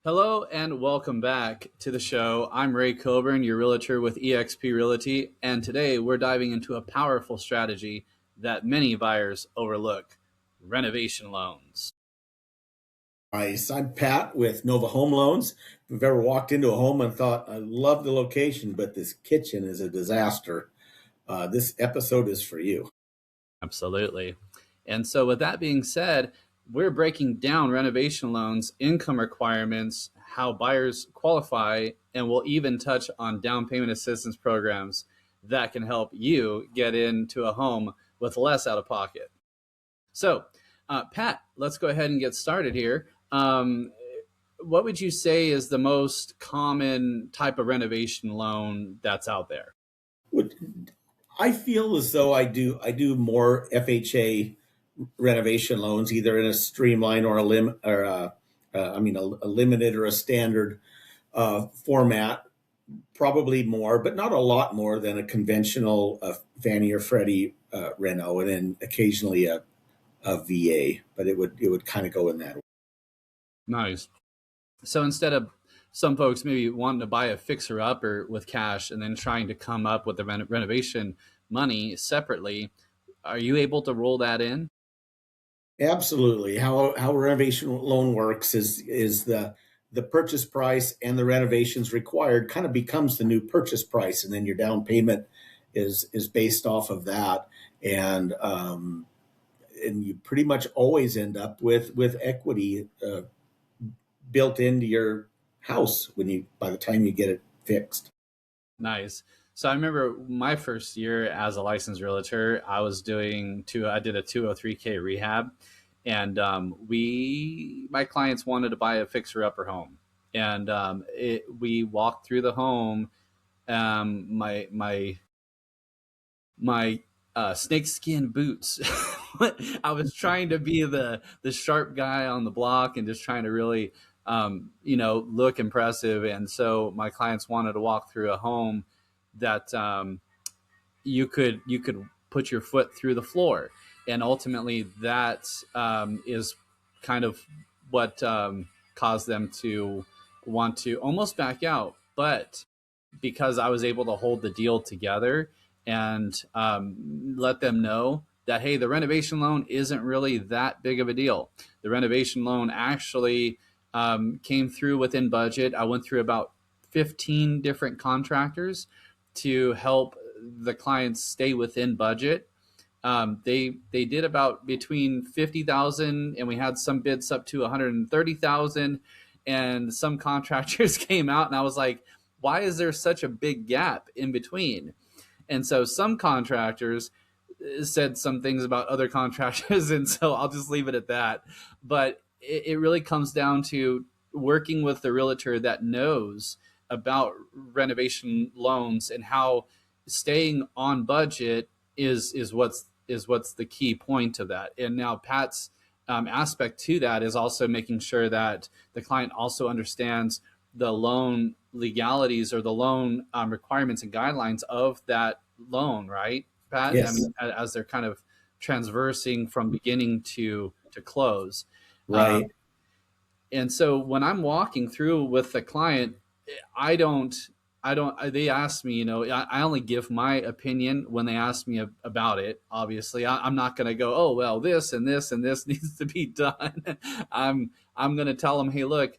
Hello and welcome back to the show. I'm Ray Coburn, your realtor with eXp Realty, and today we're diving into a powerful strategy that many buyers overlook: renovation loans. Nice. I'm Pat with Nova Home Loans. If you've ever walked into a home and thought, I love the location, but this kitchen is a disaster, this episode is for you. Absolutely. And so, with that being said, we're breaking down renovation loans, income requirements, how buyers qualify, and we'll even touch on down payment assistance programs that can help you get into a home with less out of pocket. So, Pat, let's go ahead and get started here. What would you say is the most common type of renovation loan that's out there? I feel as though I do more FHA renovation loans, either in a streamline or a lim or a limited or a standard format. Probably more, but not a lot more than a conventional Fannie or Freddie reno, and then occasionally a VA. But it would kind of go in that way. Nice. So instead of some folks maybe wanting to buy a fixer upper with cash and then trying to come up with the renovation money separately, are you able to roll that in? Absolutely. How a renovation loan works is the purchase price and the renovations required kind of becomes the new purchase price, and then your down payment is based off of that, and and you pretty much always end up with equity built into your house when you by the time you get it fixed. Nice. So I remember my first year as a licensed realtor, I did a 203K rehab, and my clients wanted to buy a fixer upper home, and we walked through the home. My snakeskin boots. I was trying to be the sharp guy on the block and just trying to really look impressive. And so my clients wanted to walk through a home that you could put your foot through the floor, and ultimately that is kind of what caused them to want to almost back out. But because I was able to hold the deal together and let them know that, hey, the renovation loan isn't really that big of a deal. The renovation loan actually came through within budget. I went through about 15 different contractors to help the clients stay within budget. They did about between 50,000, and we had some bids up to 130,000, and some contractors came out, and I was like, why is there such a big gap in between? And so some contractors said some things about other contractors, and so I'll just leave it at that. But it really comes down to working with the realtor that knows about renovation loans and how staying on budget is what's the key point of that. And now Pat's aspect to that is also making sure that the client also understands the loan legalities or the loan requirements and guidelines of that loan, right, Pat? I Yes, mean, as they're kind of transversing from beginning to close. right. And so when I'm walking through with the client, I don't, they ask me, I only give my opinion when they ask me about it. Obviously, I'm not going to go, oh, well, this and this and this needs to be done. I'm going to tell them, hey, look,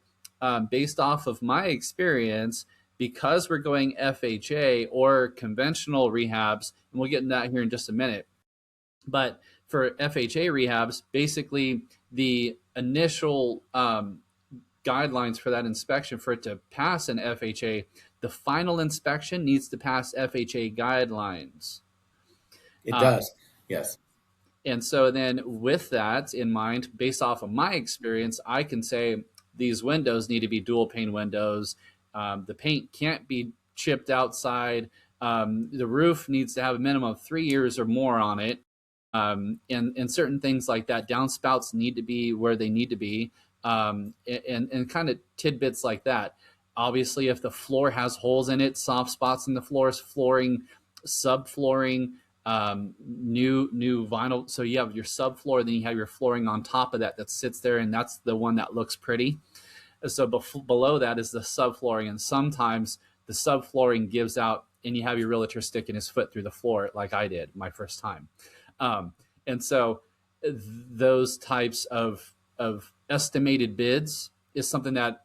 based off of my experience, because we're going FHA or conventional rehabs, and we'll get into that here in just a minute. But for FHA rehabs, basically the initial guidelines for that inspection, for it to pass an FHA, the final inspection needs to pass FHA guidelines. It Uh, does. Yes. and so then with that in mind, based off of my experience, I can say these windows need to be dual pane windows. The paint can't be chipped outside. The roof needs to have a minimum of 3 years or more on it. And certain things like that. Downspouts need to be where they need to be, and kind of tidbits like that. Obviously, if the floor has holes in it, soft spots in the floors, flooring, subflooring, new vinyl. So you have your subfloor, then you have your flooring on top of that that sits there, and that's the one that looks pretty. So below that is the subflooring, and sometimes the subflooring gives out, and you have your realtor sticking his foot through the floor, like I did my first time. Um, and so those types of estimated bids is something that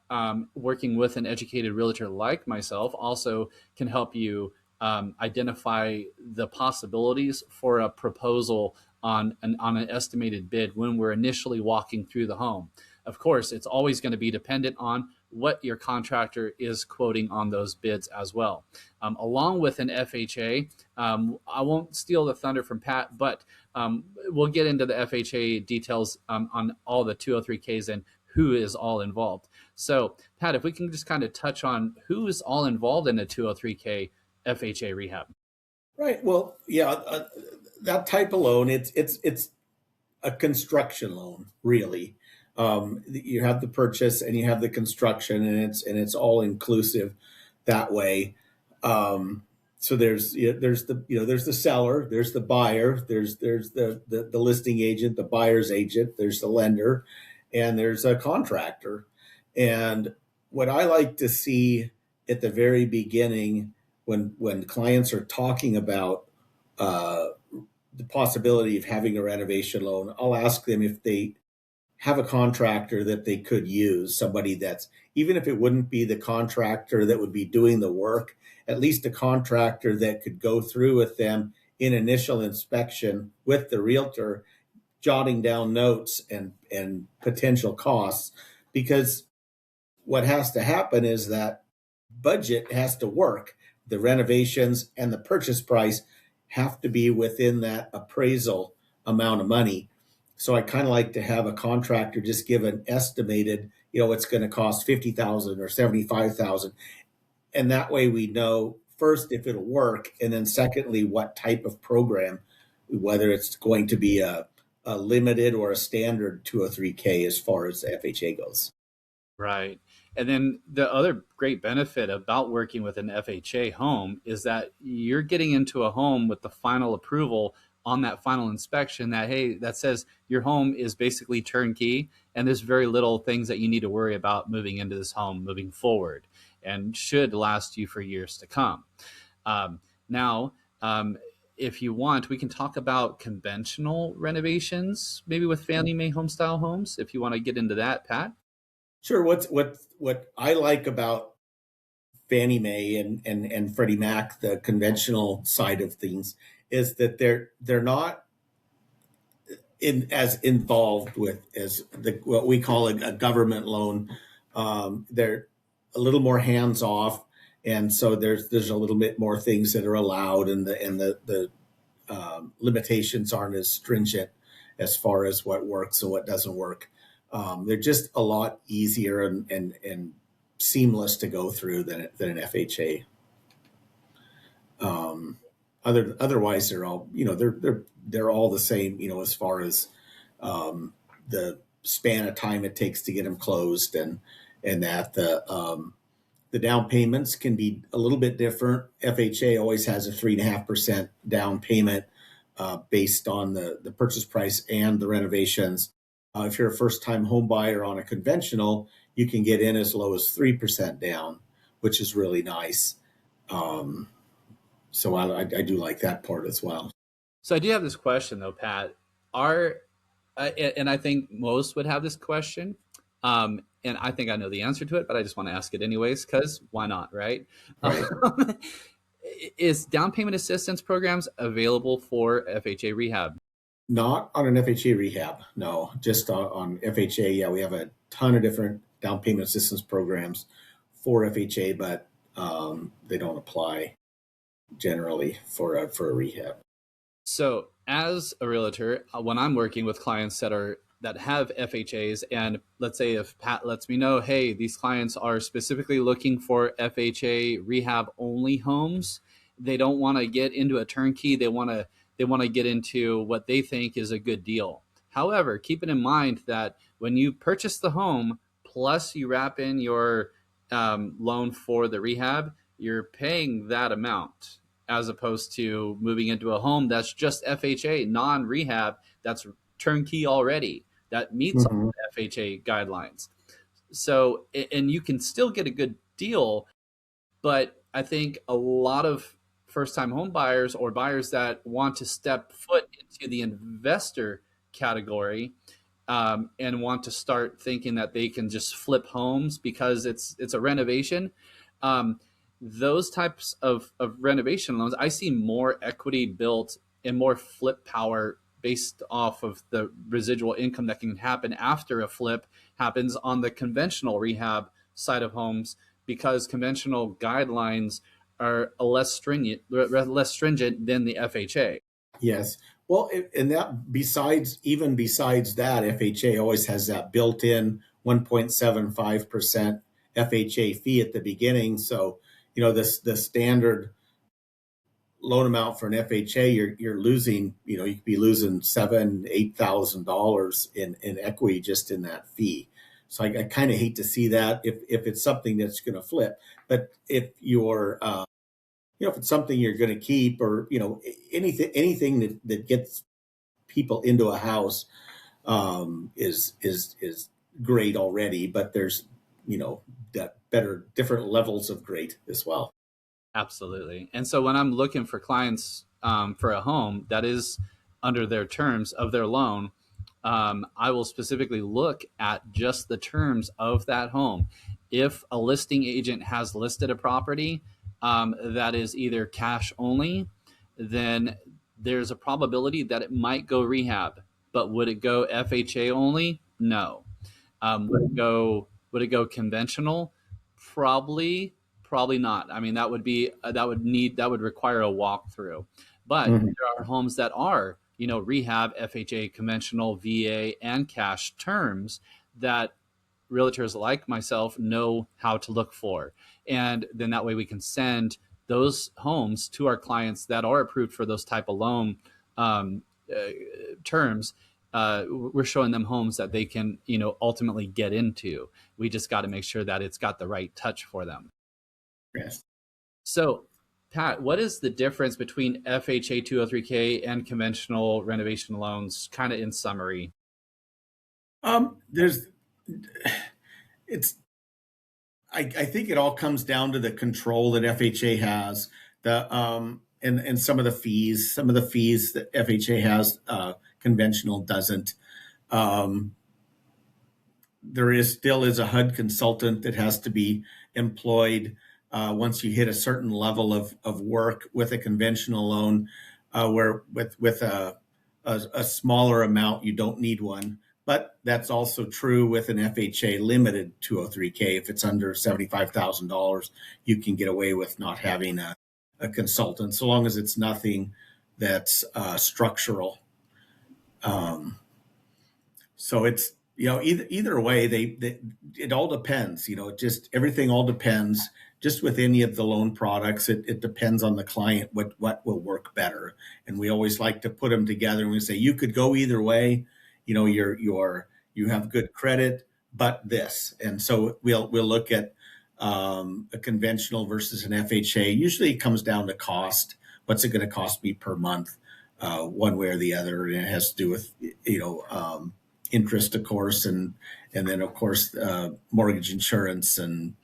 working with an educated realtor like myself also can help you identify the possibilities for a proposal on an estimated bid when we're initially walking through the home. Of course, it's always going to be dependent on what your contractor is quoting on those bids as well. Along with an FHA, I won't steal the thunder from Pat, but we'll get into the FHA details on all the 203Ks and who is all involved. So, Pat, if we can just kind of touch on who is all involved in a 203K FHA rehab. Right. Well, yeah, that type of loan, it's a construction loan, really. You have the purchase and you have the construction, and it's all inclusive that way. So there's the seller, there's the buyer, there's the listing agent, the buyer's agent, there's the lender, and there's a contractor. And what I like to see at the very beginning, when clients are talking about uh, the possibility of having a renovation loan, I'll ask them if they have a contractor that they could use, somebody that's, even if it wouldn't be the contractor that would be doing the work, at least a contractor that could go through with them in initial inspection with the realtor, jotting down notes and potential costs. Because what has to happen is that budget has to work. The renovations and the purchase price have to be within that appraisal amount of money. So I kind of like to have a contractor just give an estimated, it's going to cost 50,000 or 75,000, and that way we know first if it'll work, and then secondly what type of program, whether it's going to be a limited or a standard 203K as far as the FHA goes. Right. And then the other great benefit about working with an FHA home is that you're getting into a home with the final approval on that final inspection that, hey, that says your home is basically turnkey and there's very little things that you need to worry about moving into this home moving forward and should last you for years to come. Now, if you want, we can talk about conventional renovations, maybe with Fannie Mae home style homes, if you want to get into that, Pat. Sure. What I like about Fannie Mae and Freddie Mac, the conventional side of things, is that they're not as involved with as what we call a government loan. They're a little more hands off, and so there's a little bit more things that are allowed, and the limitations aren't as stringent as far as what works and what doesn't work. They're just a lot easier and seamless to go through than an FHA. Otherwise, they're all they're all the same. As far as the span of time it takes to get them closed, and that the down payments can be a little bit different. FHA always has a 3.5% down payment based on the purchase price and the renovations. If you're a first-time home buyer on a conventional, you can get in as low as 3% down, which is really nice. So I do like that part as well. So I do have this question though, Pat. Are and I think most would have this question, and I think I know the answer to it, but I just want to ask it anyways because why not, right? Right. Is down payment assistance programs available for FHA rehab? Not on an FHA rehab, no. Just on FHA, yeah, we have a ton of different down payment assistance programs for FHA, but they don't apply generally for a rehab. So, as a realtor, when I'm working with clients that have FHAs, and let's say if Pat lets me know, hey, these clients are specifically looking for FHA rehab only homes. They don't want to get into a turnkey. They want to get into what they think is a good deal. However, keeping in mind that when you purchase the home, plus you wrap in your loan for the rehab, you're paying that amount as opposed to moving into a home that's just FHA, non-rehab, that's turnkey already, that meets all Mhm. the FHA guidelines. So, and you can still get a good deal, but I think a lot of first time home buyers or buyers that want to step foot into the investor category, and want to start thinking that they can just flip homes because it's a renovation. Um, those types of renovation loans, I see more equity built and more flip power based off of the residual income that can happen after a flip happens on the conventional rehab side of homes, because conventional guidelines are less stringent than the FHA. Yes. Well, and that besides that, FHA always has that built-in 1.75% FHA fee at the beginning. So, the standard loan amount for an FHA, you're losing, you could be losing $7,000-8,000 in equity just in that fee. So I kind of hate to see that if it's something that's going to flip. But if it's something you're going to keep, or anything that gets people into a house, is great already. But there's that better different levels of great as well. Absolutely. And so when I'm looking for clients, for a home that is under their terms of their loan, I will specifically look at just the terms of that home. If a listing agent has listed a property, that is either cash only, then there's a probability that it might go rehab. But would it go FHA only? No. Would it go conventional? Probably, probably not. I mean, that would require a walkthrough. But Mhm. there are homes that are, rehab, FHA, conventional, VA, and cash terms that realtors like myself know how to look for. And then that way we can send those homes to our clients that are approved for those type of loan, um, uh, terms. We're showing them homes that they can, ultimately get into. We just got to make sure that it's got the right touch for them. Yes. So, Pat, what is the difference between FHA 203K and conventional renovation loans, kind of in summary? There's it's I think it all comes down to the control that FHA has, the and some of the fees that FHA has, conventional doesn't. Um, there is still is a HUD consultant that has to be employed once you hit a certain level of work with a conventional loan, where with a smaller amount you don't need one. But that's also true with an FHA limited 203K. If it's under $75,000, you can get away with not having a consultant, so long as it's nothing that's structural. Um, so it's either way, it all depends. Just everything all depends. Just with any of the loan products, it depends on the client what will work better. And we always like to put them together, and we say you could go either way. You have good credit, but this. And so we'll look at a conventional versus an FHA. Usually, it comes down to cost. What's it going to cost me per month, one way or the other? And it has to do with interest, of course, and then of course mortgage insurance, and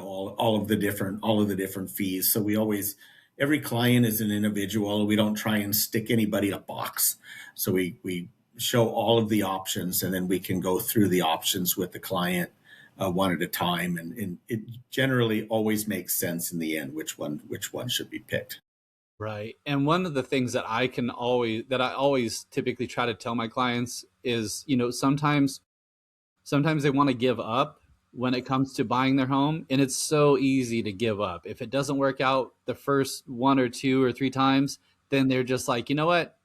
all of the different fees. So we always every client is an individual. We don't try and stick anybody in a box. So we show all of the options, and then we can go through the options with the client one at a time, and it generally always makes sense in the end which one should be picked. Right. And one of the things that I always typically try to tell my clients is, sometimes they want to give up when it comes to buying their home, and it's so easy to give up. If it doesn't work out the first one or two or three times, then they're just like, you know what?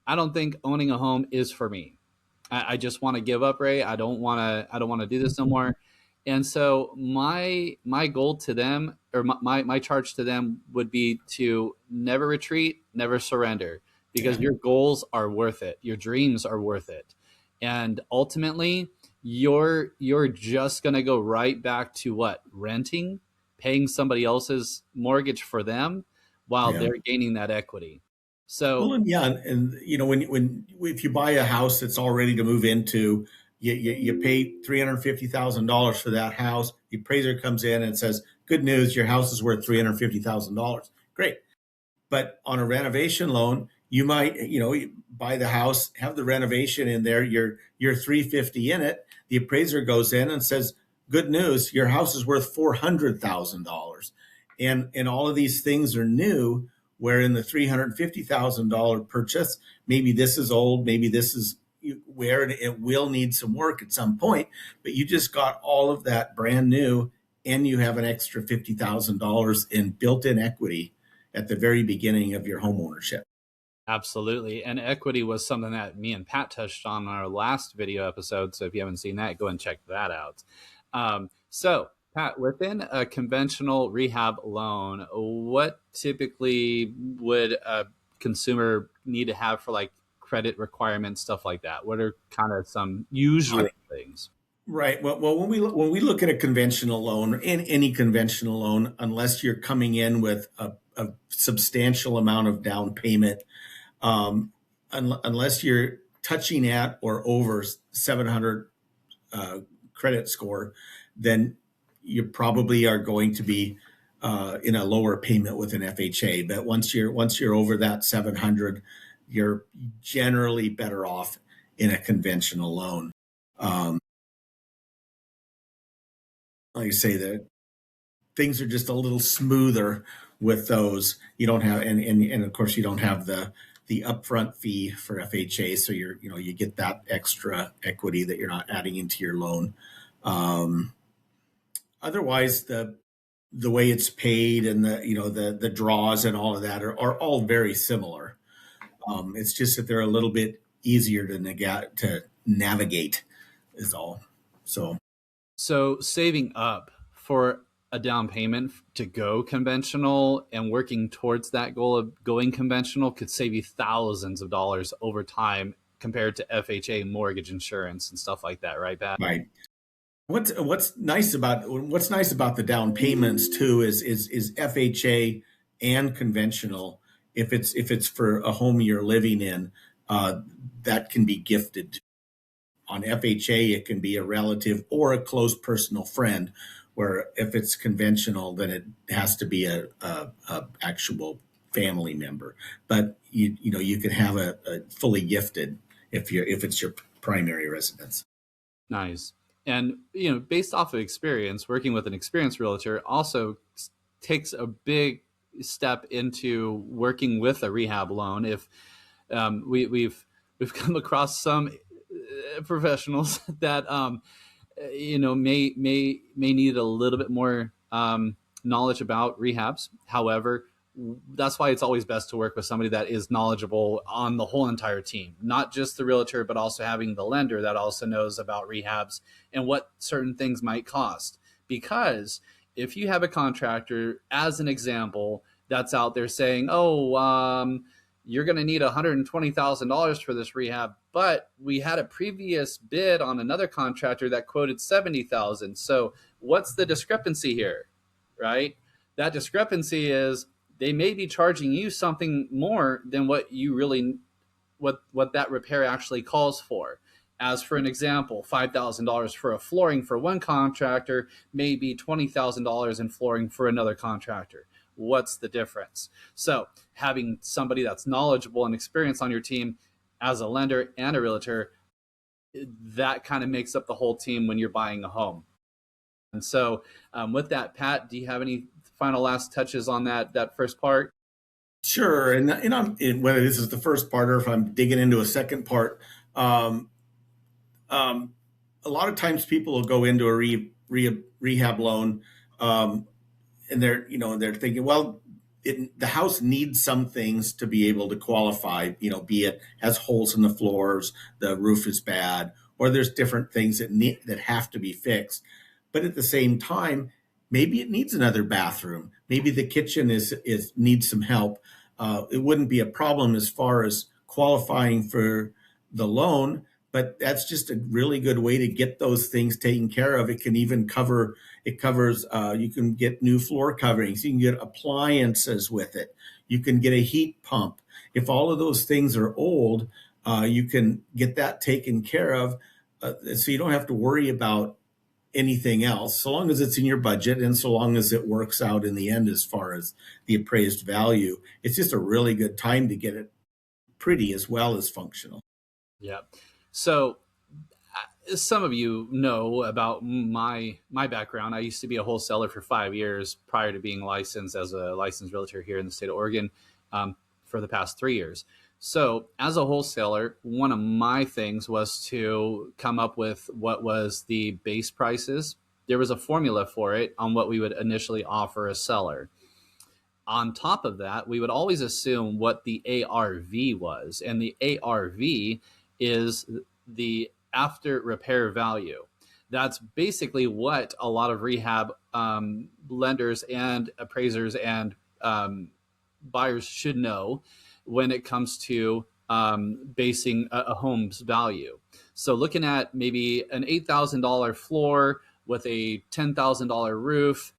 I don't think owning a home is for me. I just want to give up, Ray. I don't want to do this no more. And so my goal to them, or my charge to them, would be to never retreat, never surrender, because Yeah. your goals are worth it. Your dreams are worth it. And ultimately, you're just going to go right back to what? Renting, paying somebody else's mortgage for them while Yeah. they're gaining that equity. Well, So, and yeah, and if you buy a house that's all ready to move into, You pay $350,000 for that house. The appraiser comes in and says, "Good news, your house is worth $350,000." Great. But on a renovation loan, you might, you buy the house, have the renovation in there, you're 350 in it. The appraiser goes in and says, "Good news, your house is worth $400,000." And all of these things are new, where in the $350,000 purchase, maybe this is old, maybe this is where it will need some work at some point, but you just got all of that brand new, and you have an extra $50,000 in built-in equity at the very beginning of your home ownership. Absolutely. And equity was something that me and Pat touched on in our last video episode. So if you haven't seen that, go and check that out. So, Pat, within a conventional rehab loan, what typically would a consumer need to have for like credit requirements, stuff like that? What are kind of some usual things? Right. Well, when we look at a conventional loan, in any conventional loan, unless you're coming in with a substantial amount of down payment, unless you're touching at or over 700 credit score, then you probably are going to be in a lower payment with an FHA. But once you're over that 700, you're generally better off in a conventional loan. Like I say, that things are just a little smoother with those. You don't have, and of course you don't have the upfront fee for FHA, so you get that extra equity that you're not adding into your loan. Otherwise, the way it's paid and the draws and all of that are all very similar. It's just that they're a little bit easier to navigate is all. So saving up for a down payment to go conventional and working towards that goal of going conventional could save you thousands of dollars over time compared to FHA mortgage insurance and stuff like that, right, Pat? Right. What's nice about the down payments too is FHA and conventional. If it's for a home you're living in, that can be gifted. On FHA, it can be a relative or a close personal friend. Where if it's conventional, then it has to be a actual family member. But you can have a fully gifted if it's your primary residence. Nice. And based off of experience, working with an experienced realtor also takes a big step into working with a rehab loan. If we've come across some professionals that may need a little bit more knowledge about rehabs. However, that's why it's always best to work with somebody that is knowledgeable on the whole entire team, not just the realtor, but also having the lender that also knows about rehabs and what certain things might cost. Because if you have a contractor, as an example, that's out there saying, you're going to need $120,000 for this rehab, but we had a previous bid on another contractor that quoted $70,000. So what's the discrepancy here, right? That discrepancy is they may be charging you something more than what you really, what that repair actually calls for. As for an example, $5,000 for a flooring for one contractor may be $20,000 in flooring for another contractor. What's the difference? So having somebody that's knowledgeable and experienced on your team as a lender and a realtor, that kind of makes up the whole team when you're buying a home. And so with that, Pat, do you have any final last touches on that first part? Sure. And whether this is the first part or if I'm digging into a second part, a lot of times people will go into a rehab loan, and they're thinking, well, the house needs some things to be able to qualify, be it has holes in the floors, the roof is bad, or there's different things that have to be fixed. But at the same time, maybe it needs another bathroom. Maybe the kitchen needs some help. It wouldn't be a problem as far as qualifying for the loan, but that's just a really good way to get those things taken care of. It can even covers, you can get new floor coverings. You can get appliances with it. You can get a heat pump. If all of those things are old, you can get that taken care of. so you don't have to worry about anything else, so long as it's in your budget and so long as it works out in the end as far as the appraised value. It's just a really good time to get it pretty as well as functional. Yeah. So some of you know about my background. I used to be a wholesaler for 5 years prior to being licensed as a licensed realtor here in the state of Oregon for the past 3 years. So, as a wholesaler, one of my things was to come up with what was the base prices. There was a formula for it on what we would initially offer a seller. On top of that, we would always assume what the ARV was, and the ARV is the after repair value. That's basically what a lot of rehab lenders and appraisers and buyers should know when it comes to basing a home's value. So, looking at maybe an $8,000 floor with a $10,000 roof,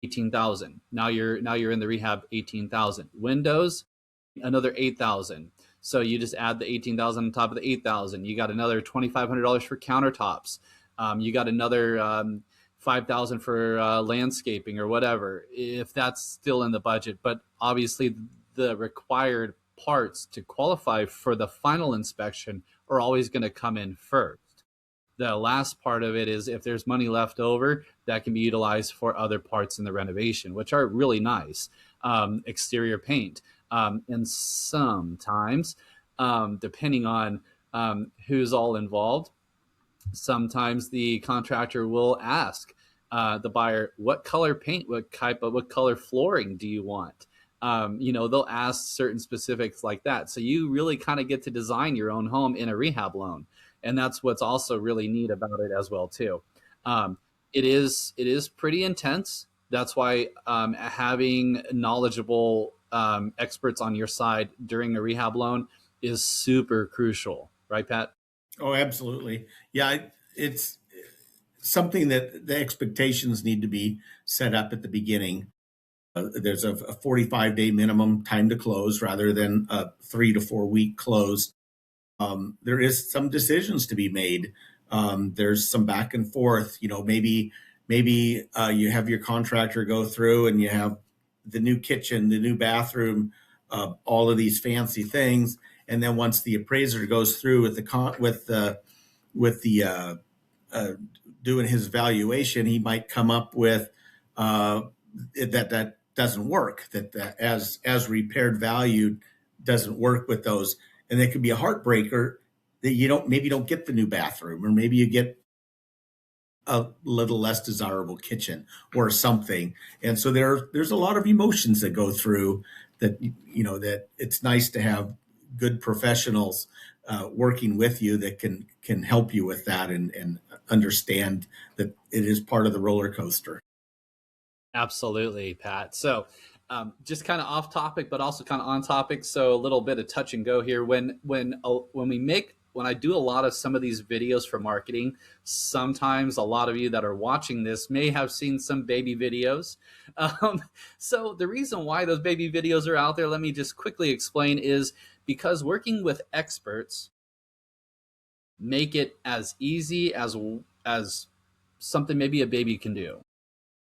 18,000. Now you're in the rehab 18,000. Windows, another 8,000. So you just add the 18,000 on top of the 8,000. You got another $2,500 for countertops. You got another 5,000 for landscaping or whatever, if that's still in the budget. But obviously, the required parts to qualify for the final inspection are always going to come in first. The last part of it is if there's money left over, that can be utilized for other parts in the renovation, which are really nice. Exterior paint. And sometimes, depending on who's all involved, sometimes the contractor will ask the buyer, what color paint, what color flooring do you want? They'll ask certain specifics like that. So you really kind of get to design your own home in a rehab loan. And that's what's also really neat about it as well too. It is pretty intense. That's why having knowledgeable experts on your side during a rehab loan is super crucial, right, Pat? Oh, absolutely. Yeah, it's something that the expectations need to be set up at the beginning. There's a 45-day minimum time to close rather than a 3 to 4 week close. There is some decisions to be made. There's some back and forth. Maybe you have your contractor go through and you have the new kitchen, the new bathroom, all of these fancy things, and then once the appraiser goes through with the doing his valuation, he might come up with that doesn't work. That as repaired value doesn't work with those, and it could be a heartbreaker that you don't get the new bathroom, or maybe you get a little less desirable kitchen or something. And so there's a lot of emotions that go through that. That it's nice to have good professionals working with you that can help you with that and understand that it is part of the roller coaster. Absolutely, Pat. So, just kind of off topic, but also kind of on topic. So a little bit of touch and go here. When I do a lot of some of these videos for marketing, sometimes a lot of you that are watching this may have seen some baby videos. So the reason why those baby videos are out there, let me just quickly explain, is because working with experts make it as easy as something maybe a baby can do.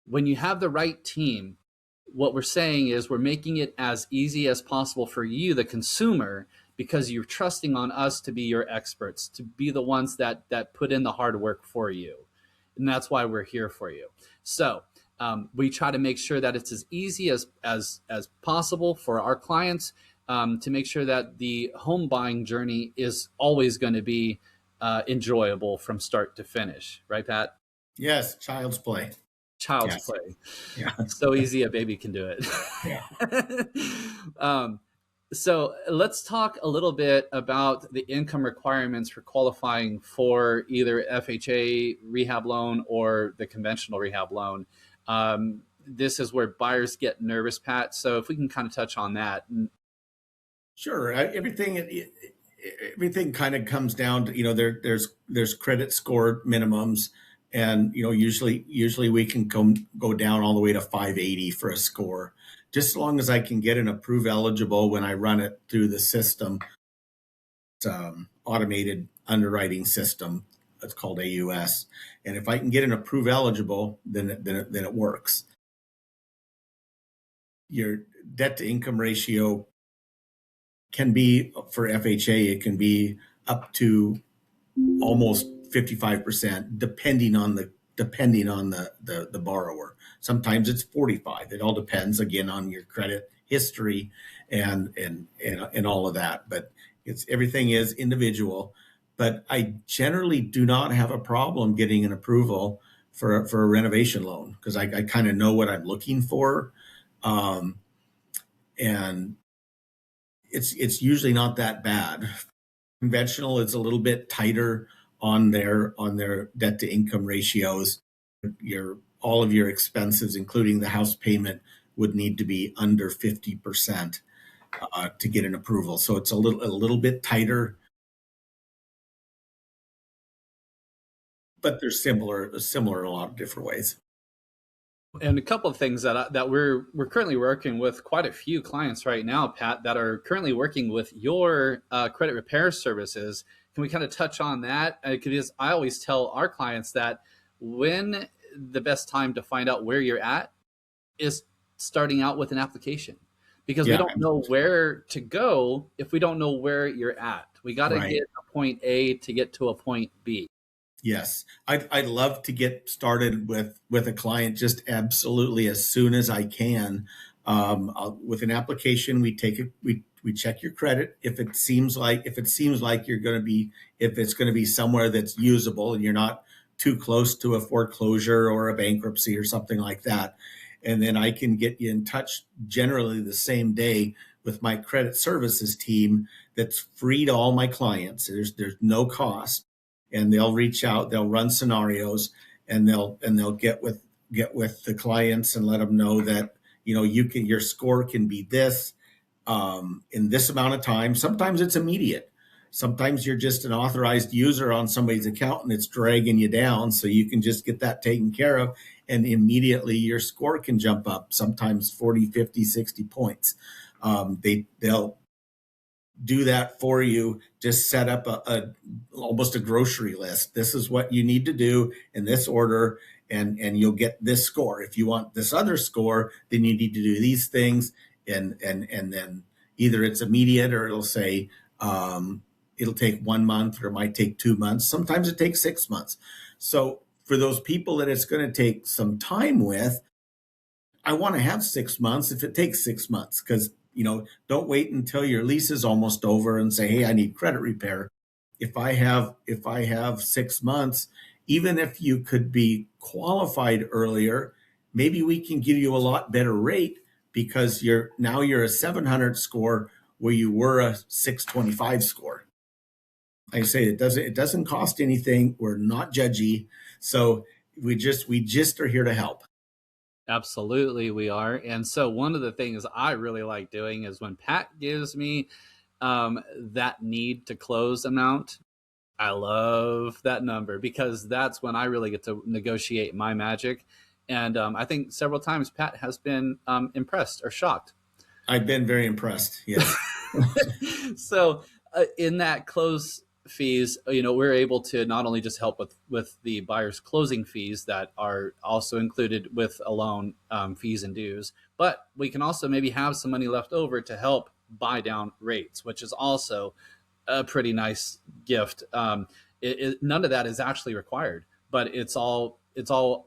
When you have the right team, what we're saying is we're making it as easy as possible for you, the consumer, because you're trusting on us to be your experts, to be the ones that put in the hard work for you. And that's why we're here for you. So we try to make sure that it's as easy as possible for our clients, to make sure that the home buying journey is always going to be enjoyable from start to finish. Right, Pat? Yes, child's play. Child's Yes. play. Yeah. So easy a baby can do it. Yeah. So let's talk a little bit about the income requirements for qualifying for either FHA rehab loan or the conventional rehab loan. This is where buyers get nervous, Pat. So if we can kind of touch on that. Sure. Everything kind of comes down to, there's credit score minimums, and usually we can go down all the way to 580 for a score, just as long as I can get an approve eligible when I run it through the system. automated underwriting system. It's called AUS. And if I can get an approve eligible, then it works. Your debt to income ratio can be, for FHA, it can be up to almost 55%, depending on the borrower. Sometimes it's 45. It all depends again on your credit history and all of that. But everything is individual. But I generally do not have a problem getting an approval for a renovation loan because I kind of know what I'm looking for. Um, and it's usually not that bad. Conventional is a little bit tighter on their debt to income ratios. Your all of your expenses, including the house payment, would need to be under 50% to get an approval. So it's a little bit tighter, but they're similar in a lot of different ways. And a couple of things that we're currently working with quite a few clients right now, Pat, that are currently working with your credit repair services. Can we kind of touch on that? Because I always tell our clients that when the best time to find out where you're at is starting out with an application, because we Yeah, don't know where to go if we don't know where you're at. We got to right. get a point A to get to a point B. Yes, I'd love to get started with a client just absolutely as soon as I can. With an application, we check your credit. If it seems like you're going to be if it's going to be somewhere that's usable and you're not too close to a foreclosure or a bankruptcy or something like that, and then I can get you in touch generally the same day with my credit services team that's free to all my clients. There's no cost, and they'll reach out, they'll run scenarios, and they'll get with the clients and let them know that your score can be this in this amount of time. Sometimes it's immediate. Sometimes you're just an authorized user on somebody's account and it's dragging you down, so you can just get that taken care of and immediately your score can jump up, sometimes 40, 50, 60 points. They'll do that for you. Just set up a almost a grocery list. This is what you need to do in this order, and you'll get this score. If you want this other score, then you need to do these things, and then either it's immediate or it'll say it'll take 1 month or it might take 2 months. Sometimes it takes 6 months. So for those people that it's going to take some time with, I want to have 6 months if it takes 6 months, because don't wait until your lease is almost over and say, hey, I need credit repair. If I have 6 months, even if you could be qualified earlier, maybe we can give you a lot better rate because you're a 700 score where you were a 625 score. Like I say, it doesn't cost anything. We're not judgy. So we just are here to help. Absolutely, we are. And so one of the things I really like doing is when Pat gives me that need to close amount, I love that number because that's when I really get to negotiate my magic. And I think several times Pat has been impressed or shocked. I've been very impressed. Yes. So in that close fees, we're able to not only just help with the buyer's closing fees that are also included with a loan, fees and dues, but we can also maybe have some money left over to help buy down rates, which is also a pretty nice gift. None of that is actually required, but it's all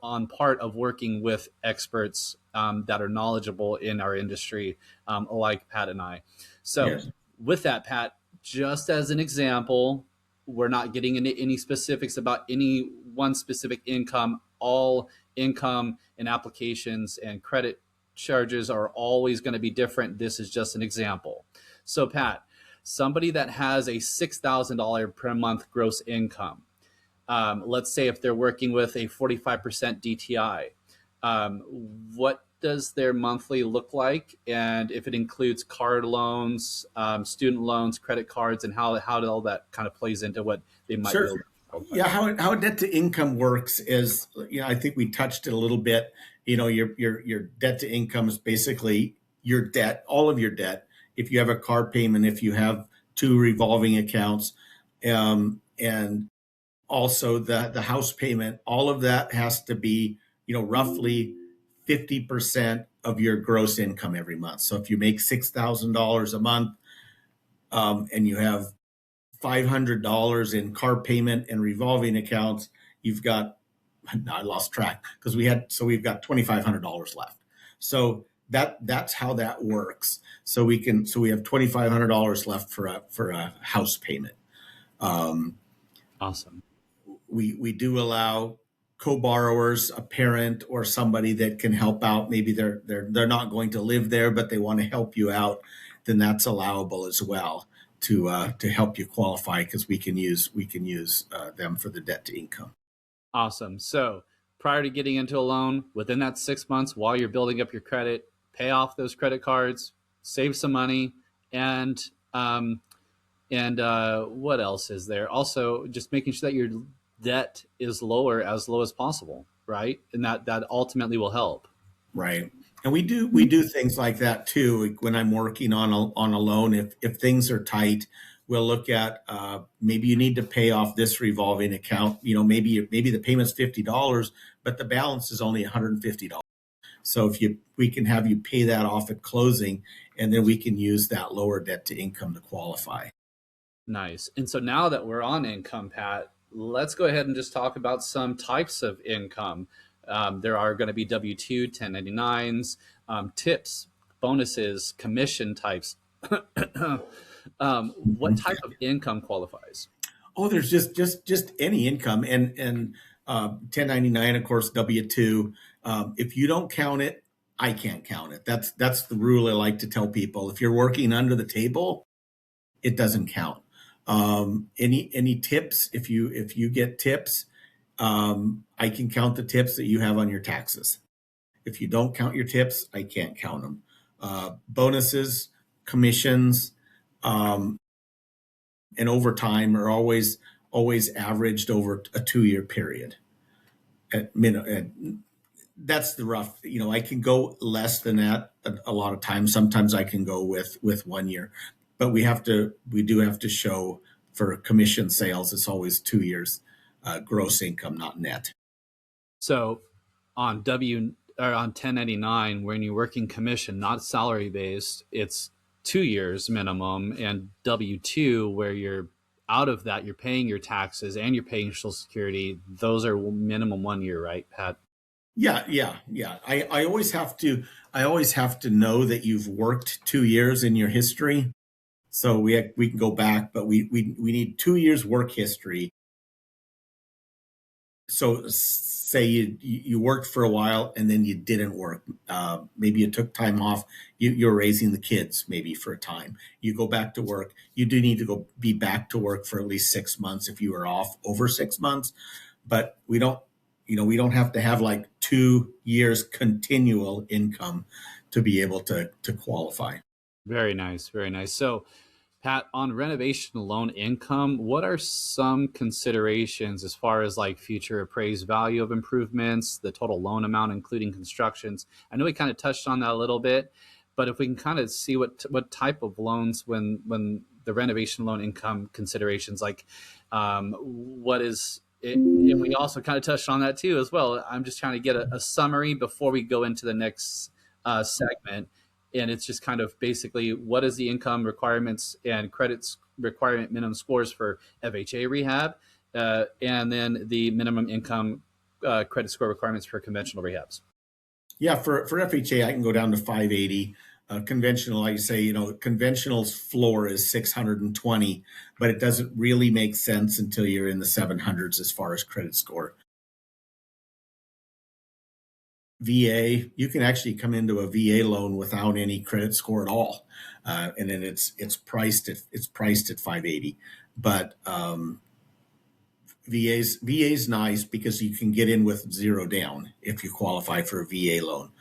on part of working with experts that are knowledgeable in our industry, like Pat and I. So yes. With that, Pat, just as an example, we're not getting into any specifics about any one specific income. All income and applications and credit charges are always going to be different. This is just an example. So Pat, somebody that has a $6,000 per month gross income, let's say if they're working with a 45% DTI, what does their monthly look like? And if it includes card loans, student loans, credit cards, and how all that kind of plays into what they might Sure. be able to. Yeah, how debt to income works is, I think we touched it a little bit. Your debt to income is basically your debt, all of your debt. If you have a car payment, if you have two revolving accounts, and also the house payment. All of that has to be, roughly 50% of your gross income every month. So if you make $6,000 a month, and you have $500 in car payment and revolving accounts, you've got, I lost track because we've got $2,500 left. So that's how that works. So we have $2,500 left for a house payment. Um, Awesome. we do allow co-borrowers, a parent or somebody that can help out. Maybe they're not going to live there, but they want to help you out. Then that's allowable as well to help you qualify, because we can use them for the debt to income. Awesome. So prior to getting into a loan, within that 6 months, while you're building up your credit, pay off those credit cards, save some money, and what else is there? Also, just making sure that your debt is as low as possible, right? And that ultimately will help. Right. And we do things like that too. When I'm working on a loan, if things are tight, we'll look at, maybe you need to pay off this revolving account. Maybe the payment's $50, but the balance is only $150. So we can have you pay that off at closing, and then we can use that lower debt to income to qualify. Nice. And so now that we're on income, Pat, let's go ahead and just talk about some types of income. There are going to be W-2, 1099s, tips, bonuses, commission types. What type of income qualifies? Oh, there's just any income, and 1099, of course, W-2. If you don't count it, I can't count it. That's the rule I like to tell people. If you're working under the table, it doesn't count. Any tips? If you get tips, I can count the tips that you have on your taxes. If you don't count your tips, I can't count them. Bonuses, commissions, and overtime are always averaged over a 2-year period. That's the rough. I can go less than that a lot of times. Sometimes I can go with 1 year, but we do have to show for commission sales. It's always 2 years gross income, not net. So on W or on 1099, when you're working commission, not salary based, it's 2 years minimum, and W-2, where you're out of that, you're paying your taxes and you're paying Social Security. Those are minimum 1 year, right, Pat? Yeah. I always have to know that you've worked 2 years in your history. So we can go back, but we need 2 years work history. So say you worked for a while and then you didn't work. Maybe you took time off. You're raising the kids maybe for a time. You go back to work. You do need to be back to work for at least 6 months if you were off over 6 months. But we don't have to have like 2 years continual income to be able to qualify. Very nice. Very nice. So, Pat, on renovation loan income, what are some considerations as far as like future appraised value of improvements, the total loan amount, including constructions? I know we kind of touched on that a little bit, but if we can kind of see what type of loans, when the renovation loan income considerations, like what is it, and we also kind of touched on that too as well. I'm just trying to get a summary before we go into the next segment, and it's just kind of basically what is the income requirements and credits requirement minimum scores for FHA rehab, and then the minimum income credit score requirements for conventional rehabs. Yeah, for FHA, I can go down to 580. Conventional, like you say, conventional's floor is 620, but it doesn't really make sense until you're in the 700s as far as credit score. VA, you can actually come into a VA loan without any credit score at all, and then it's priced at 580. But VA's nice because you can get in with zero down if you qualify for a VA loan.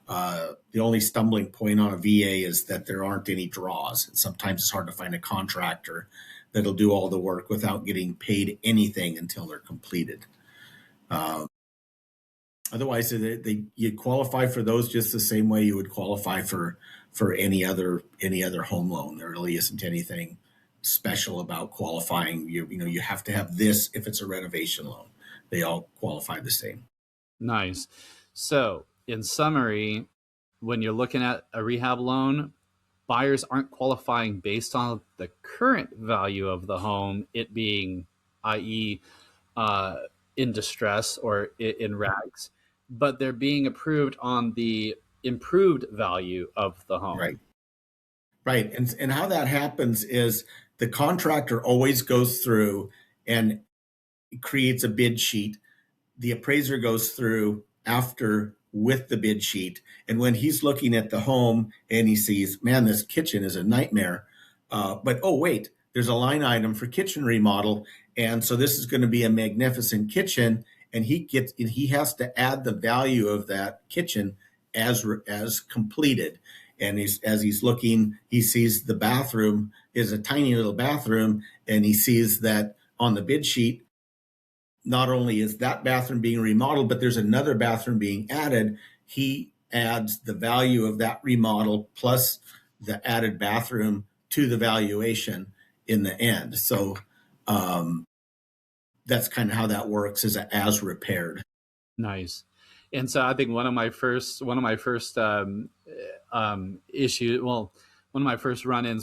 The only stumbling point on a VA is that there aren't any draws. And sometimes it's hard to find a contractor that'll do all the work without getting paid anything until they're completed. Otherwise, you qualify for those just the same way you would qualify for any other home loan. There really isn't anything special about qualifying. You have to have this if it's a renovation loan. They all qualify the same. Nice. So, in summary, when you're looking at a rehab loan, buyers aren't qualifying based on the current value of the home, it being, i.e., uh, in distress or in rags, but they're being approved on the improved value of the home. Right. Right. And how that happens is the contractor always goes through and creates a bid sheet. The appraiser goes through after with the bid sheet. And when he's looking at the home and he sees, man, this kitchen is a nightmare. But oh, wait, there's a line item for kitchen remodel. And so this is going to be a magnificent kitchen. And he has to add the value of that kitchen as completed. And as he's looking, he sees the bathroom is a tiny little bathroom, and he sees that on the bid sheet, not only is that bathroom being remodeled, but there's another bathroom being added. He adds the value of that remodel plus the added bathroom to the valuation in the end. So that's kind of how that works, is as repaired. Nice. And so I think one of my first run-ins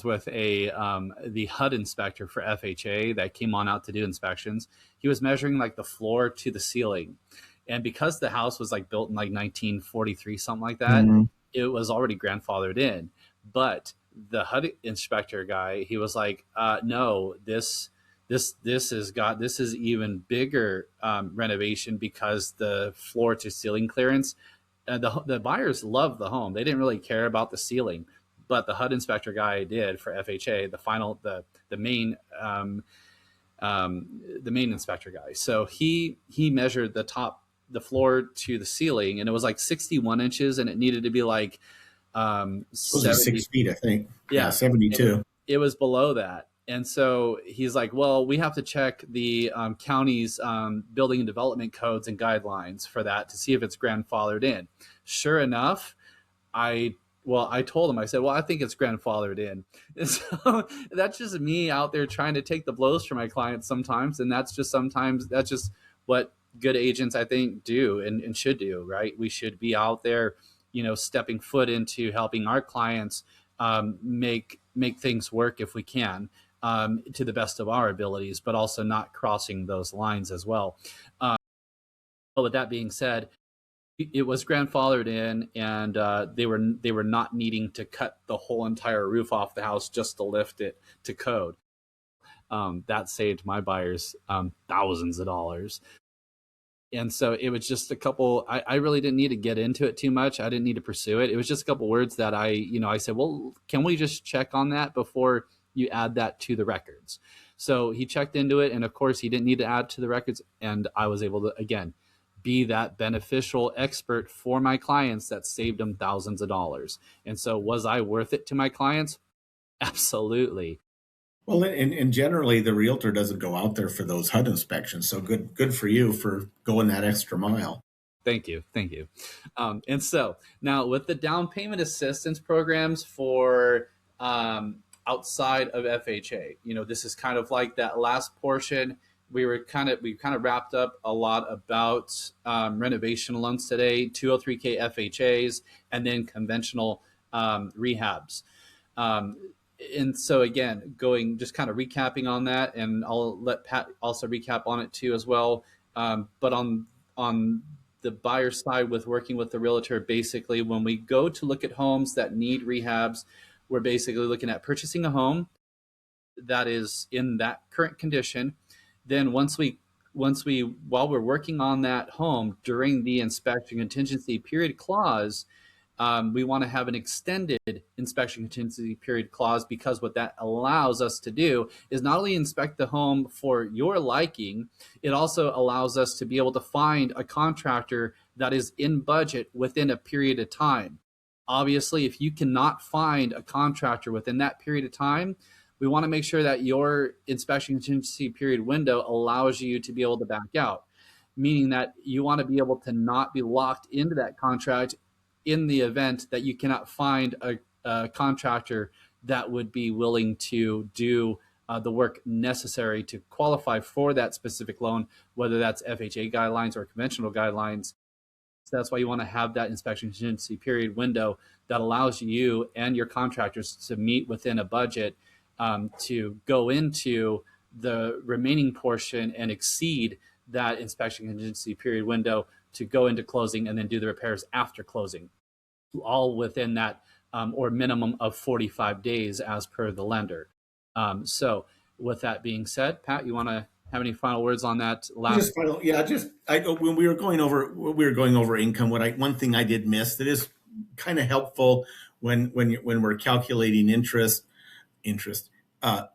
with the HUD inspector for FHA that came on out to do inspections, he was measuring like the floor to the ceiling, and because the house was like built in like 1943, something like that, Mm-hmm. it was already grandfathered in. But the HUD inspector guy, he was like, no, this is even bigger renovation, because the floor to ceiling clearance. The buyers loved the home; they didn't really care about the ceiling, but the HUD inspector guy did for FHA. The main the main inspector guy. So he measured the floor to the ceiling, and it was like 61 inches, and it needed to be like Supposed to be 70. 6 feet, I think. Yeah, Yeah, it, 72. it was below that. And so he's like, well, we have to check the county's building and development codes and guidelines for that to see if it's grandfathered in. Sure enough, I told him, I said, well, I think it's grandfathered in. And so that's just me out there trying to take the blows for my clients sometimes. And that's just what good agents, I think, do and should do, right? We should be out there, stepping foot into helping our clients make things work if we can, to the best of our abilities, but also not crossing those lines as well. But with that being said, it was grandfathered in, and they were not needing to cut the whole entire roof off the house just to lift it to code. That saved my buyers thousands of dollars. And so it was just a couple. I really didn't need to get into it too much. I didn't need to pursue it. It was just a couple words that I said, well, can we just check on that before you add that to the records? So he checked into it, and of course he didn't need to add to the records, and I was able to again be that beneficial expert for my clients that saved them thousands of dollars. And so, was I worth it to my clients? Absolutely. Well, and generally the realtor doesn't go out there for those HUD inspections. So good for you for going that extra mile. Thank you. Thank you. And so now with the down payment assistance programs for outside of FHA, this is kind of like that last portion. We kind of wrapped up a lot about renovation loans today, 203K FHAs, and then conventional rehabs. And so again, just kind of recapping on that, and I'll let Pat also recap on it too as well. But on the buyer side, with working with the realtor, basically when we go to look at homes that need rehabs, we're basically looking at purchasing a home that is in that current condition. Then while we're working on that home during the inspection contingency period clause, we want to have an extended inspection contingency period clause, because what that allows us to do is not only inspect the home for your liking, it also allows us to be able to find a contractor that is in budget within a period of time. Obviously, if you cannot find a contractor within that period of time, we want to make sure that your inspection contingency period window allows you to be able to back out, meaning that you want to be able to not be locked into that contract in the event that you cannot find a contractor that would be willing to do the work necessary to qualify for that specific loan, whether that's FHA guidelines or conventional guidelines. So that's why you want to have that inspection contingency period window that allows you and your contractors to meet within a budget, to go into the remaining portion and exceed that inspection contingency period window to go into closing and then do the repairs after closing, all within that, or minimum of 45 days as per the lender. So with that being said, Pat, you want to have any final words on that last? Just final, yeah. Just when we were going over income, one thing I did miss that is kind of helpful when we're calculating interest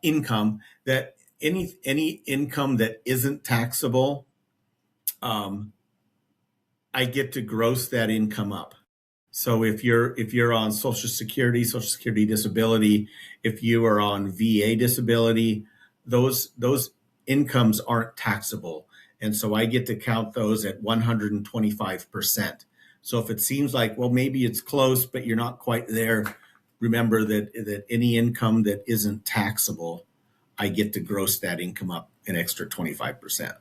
income, that any income that isn't taxable, um, I get to gross that income up. So if you're on Social Security disability, if you are on VA disability, those incomes aren't taxable, and so I get to count those at 125%. So if it seems like, well, maybe it's close, but you're not quite there, remember that any income that isn't taxable, I get to gross that income up an extra 25%.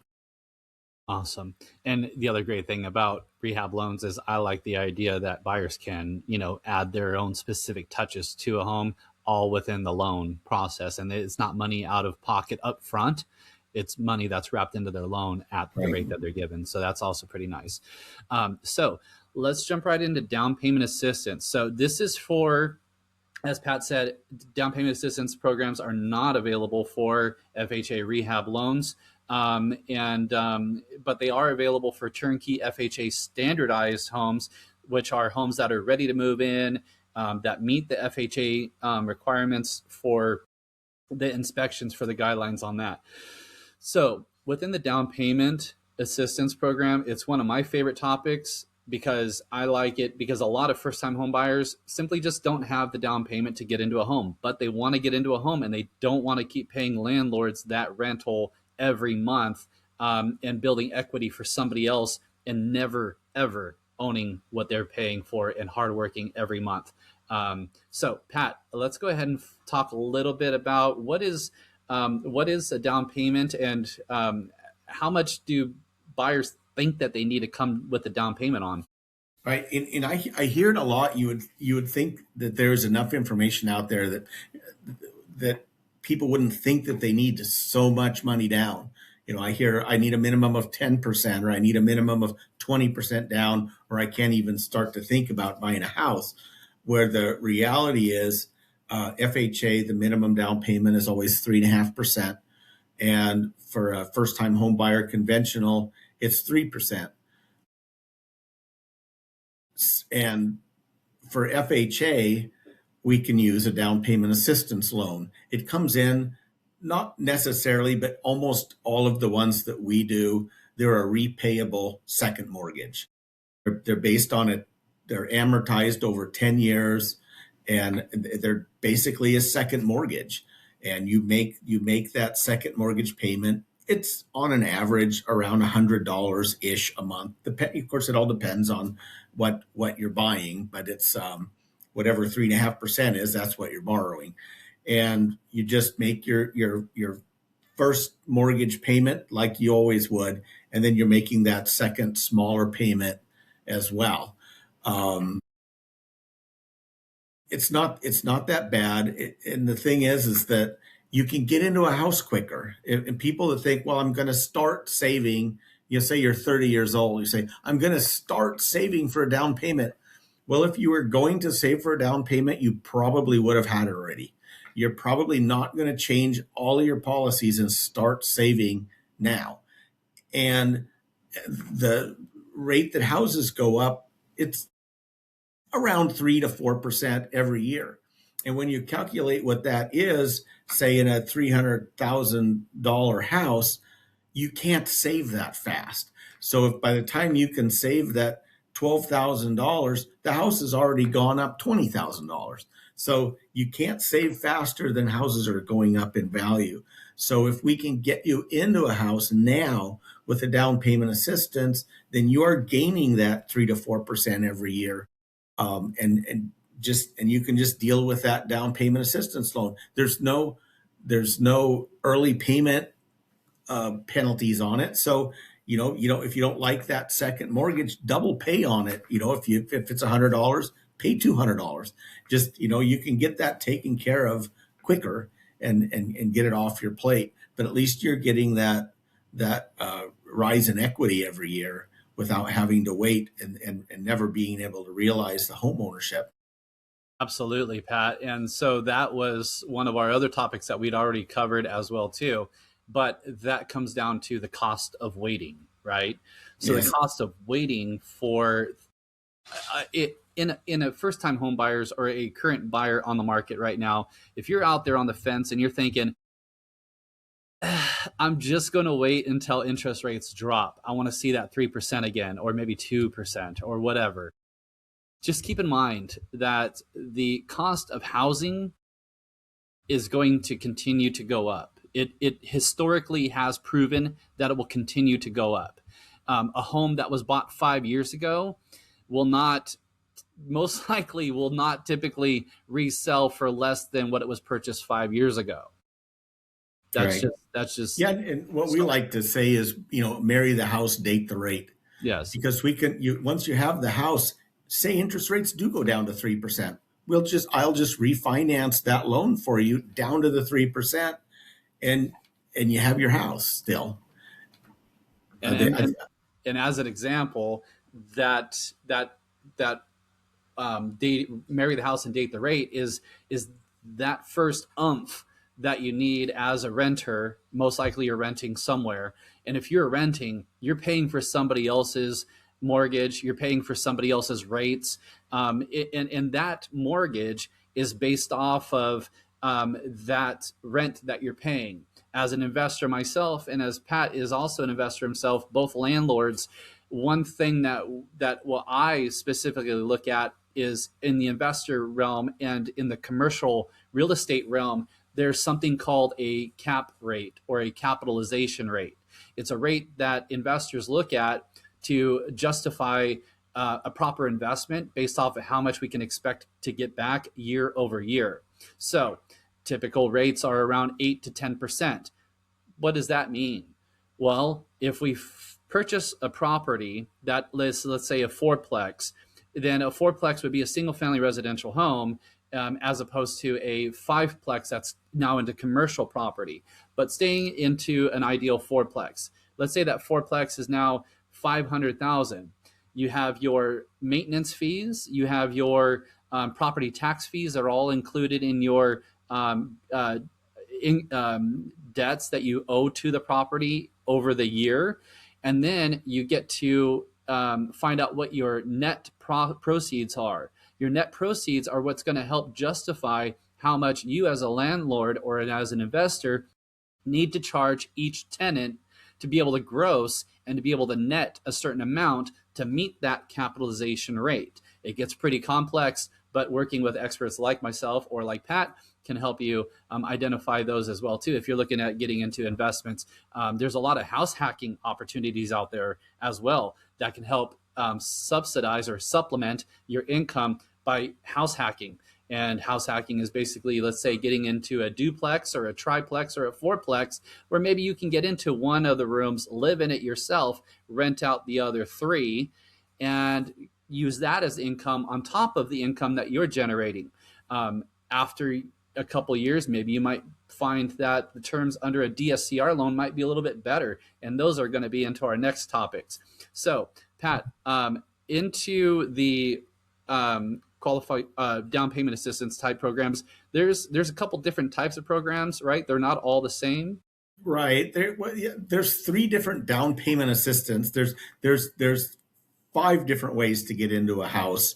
Awesome. And the other great thing about rehab loans is I like the idea that buyers can, add their own specific touches to a home all within the loan process. And it's not money out of pocket up front. It's money that's wrapped into their loan at the Right. rate that they're given. So that's also pretty nice. So let's jump right into down payment assistance. So this is for, as Pat said, down payment assistance programs are not available for FHA rehab loans. But they are available for turnkey FHA standardized homes, which are homes that are ready to move in, that meet the FHA requirements for the inspections, for the guidelines on that. So within the down payment assistance program, it's one of my favorite topics because I like it, because a lot of first time home buyers simply just don't have the down payment to get into a home, but they want to get into a home and they don't want to keep paying landlords that rental every month, and building equity for somebody else and never, ever owning what they're paying for and hardworking every month. So, Pat, let's go ahead and talk a little bit about what is a down payment, and how much do buyers think that they need to come with a down payment on? Right. And I hear it a lot. You would think that there's enough information out there that people wouldn't think that they need so much money down. I hear I need a minimum of 10%, or I need a minimum of 20% down, or I can't even start to think about buying a house. Where the reality is, FHA, the minimum down payment is always 3.5%. And for a first time home buyer conventional, it's 3%. And for FHA, we can use a down payment assistance loan. It comes in, not necessarily, but almost all of the ones that we do, they're a repayable second mortgage. They're based on it. They're amortized over 10 years, and they're basically a second mortgage. And you make that second mortgage payment. It's on an average around $100 ish a month. Of course, it all depends on what you're buying, but it's whatever 3.5% is. That's what you're borrowing, and you just make your first mortgage payment like you always would, and then you're making that second smaller payment as well. Um, it's not that bad. And the thing is that you can get into a house quicker. And people that think, well, I'm going to start saving. You say you're 30 years old. You say, I'm going to start saving for a down payment. Well, if you were going to save for a down payment, you probably would have had it already. You're probably not going to change all of your policies and start saving now. And the rate that houses go up, it's around 3 to 4% every year. And when you calculate what that is, say in a $300,000 house, you can't save that fast. So if by the time you can save that $12,000, the house has already gone up $20,000. So you can't save faster than houses are going up in value. So if we can get you into a house now with a down payment assistance, then you are gaining that 3 to 4% every year. And you can just deal with that down payment assistance loan. There's no there's no early payment penalties on it. So, if you don't like that second mortgage, double pay on it. If it's $100, pay $200. Just, you can get that taken care of quicker and get it off your plate. But at least you're getting that rise in equity every year without having to wait and never being able to realize the home ownership. Absolutely, Pat. And so that was one of our other topics that we'd already covered as well too. But that comes down to the cost of waiting, right? So the Yes. cost of waiting for it in a first time home buyers or a current buyer on the market right now, if you're out there on the fence and you're thinking, I'm just going to wait until interest rates drop. I want to see that 3% again, or maybe 2%, or whatever. Just keep in mind that the cost of housing is going to continue to go up. It historically has proven that it will continue to go up. A home that was bought 5 years ago will not, most likely, will not typically resell for less than what it was purchased 5 years ago. Right. That's just Yeah, and what we so, like to say is, marry the house, date the rate, yes. because once you have the house, say interest rates do go down to 3%, I'll just refinance that loan for you down to the 3%, and you have your house still. And and as an example, that that that date, marry the house and date the rate is that first umph that you need as a renter. Most likely you're renting somewhere, and if you're renting, you're paying for somebody else's mortgage, you're paying for somebody else's rates, and that mortgage is based off of that rent that you're paying. As an investor myself, and as Pat is also an investor himself, both landlords, one thing that what I specifically look at is in the investor realm and in the commercial real estate realm, there's something called a cap rate or a capitalization rate. It's a rate that investors look at to justify a proper investment based off of how much we can expect to get back year over year. So typical rates are around 8 to 10%. What does that mean? Well, if we purchase a property that, let's say, a fourplex, then a fourplex would be a single family residential home, as opposed to a fiveplex that's now into commercial property. But staying into an ideal fourplex, let's say that fourplex is now 500,000. You have your maintenance fees, you have your property tax fees that are all included in your debts that you owe to the property over the year. And then you get to find out what your net proceeds are. Your net proceeds are what's going to help justify how much you as a landlord or as an investor need to charge each tenant to be able to gross and to be able to net a certain amount to meet that capitalization rate. It gets pretty complex, but working with experts like myself or like Pat can help you identify those as well too. If you're looking at getting into investments, there's a lot of house hacking opportunities out there as well that can help subsidize or supplement your income by house hacking. And house hacking is basically, let's say, getting into a duplex or a triplex or a fourplex, where maybe you can get into one of the rooms, live in it yourself, rent out the other three, and use that as income on top of the income that you're generating. After a couple of years, maybe you might find that the terms under a DSCR loan might be a little bit better. And those are going to be into our next topics. So, Pat, into the qualified down payment assistance type programs, there's a couple different types of programs, right? They're not all the same. Right. There's three different down payment assistance. There's five different ways to get into a house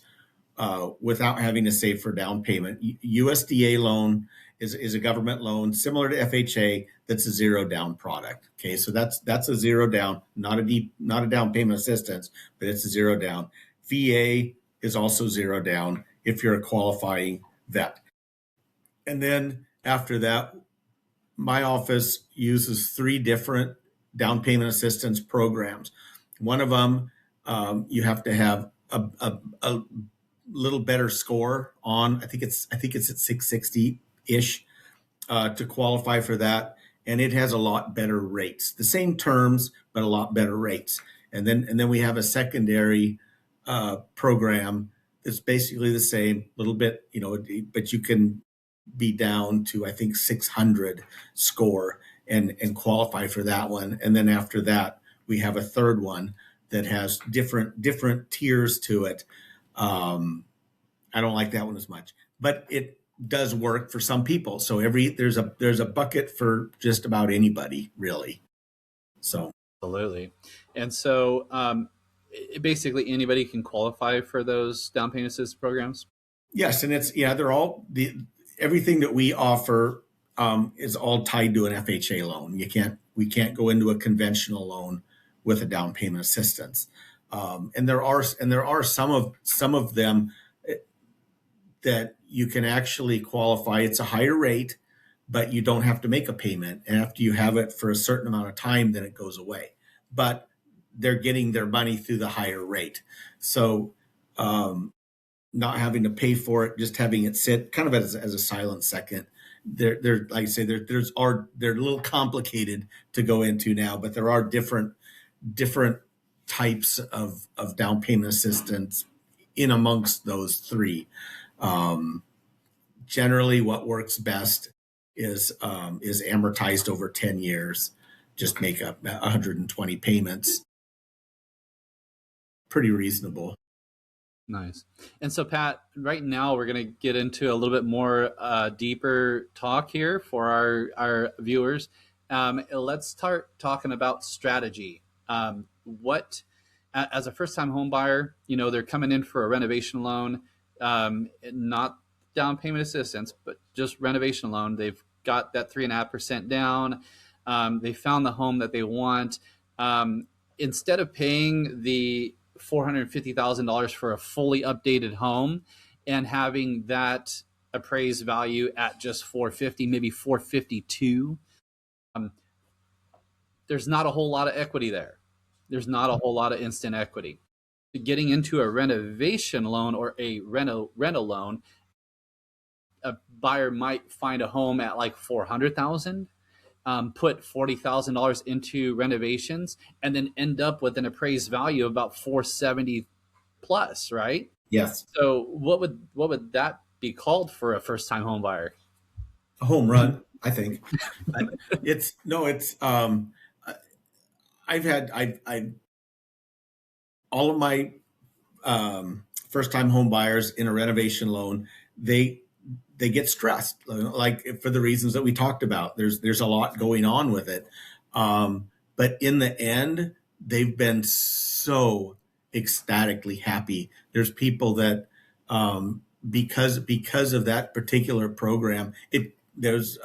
without having to save for down payment. USDA loan is a government loan similar to FHA that's a zero down product. Okay, so that's a zero down, not a down payment assistance, but it's a zero down. VA is also zero down if you're a qualifying vet. And then after that, my office uses three different down payment assistance programs. One of them, you have to have a little better score on. I think it's at 660 ish. to qualify for that, and it has a lot better rates. The same terms, but a lot better rates. And then we have a secondary program that's basically the same, little bit, but you can be down to I think 600 score and qualify for that one. And then after that, we have a third one that has different tiers to it. I don't like that one as much, but it does work for some people. So there's a bucket for just about anybody, really. So Absolutely. And so basically anybody can qualify for those down payment assistance programs. yes, and they're all everything that we offer is all tied to an FHA loan. We can't go into a conventional loan with a down payment assistance. And there are some of them that you can actually qualify. It's a higher rate, but you don't have to make a payment. And after you have it for a certain amount of time, then it goes away. But they're getting their money through the higher rate. So not having to pay for it, just having it sit kind of as a silent second. They're like I say, they're a little complicated to go into now, but there are different types of down payment assistance in amongst those three. Um, Generally, what works best is amortized over 10 years. Just make up 120 payments. Pretty reasonable. Nice. And so, Pat, right now we're going to get into a little bit more deeper talk here for our viewers. Let's start talking about strategy. As a first time home buyer, they're coming in for a renovation loan, not down payment assistance, but just renovation loan. They've got that 3.5% down. They found the home that they want. Instead of paying the $450,000 for a fully updated home and having that appraised value at just 450, maybe 452, there's not a whole lot of equity there. There's not a whole lot of instant equity. Getting into a renovation loan or a rental loan, a buyer might find a home at like 400,000, put $40,000 into renovations, and then end up with an appraised value of about 470 plus, right? Yes, So what would that be called for a first time home buyer? a home run, I think. It's no, it's I've had I all of my first time home buyers in a renovation loan, they they get stressed, like for the reasons that we talked about. There's a lot going on with it, but in the end, they've been so ecstatically happy. There's people that because of that particular program, that's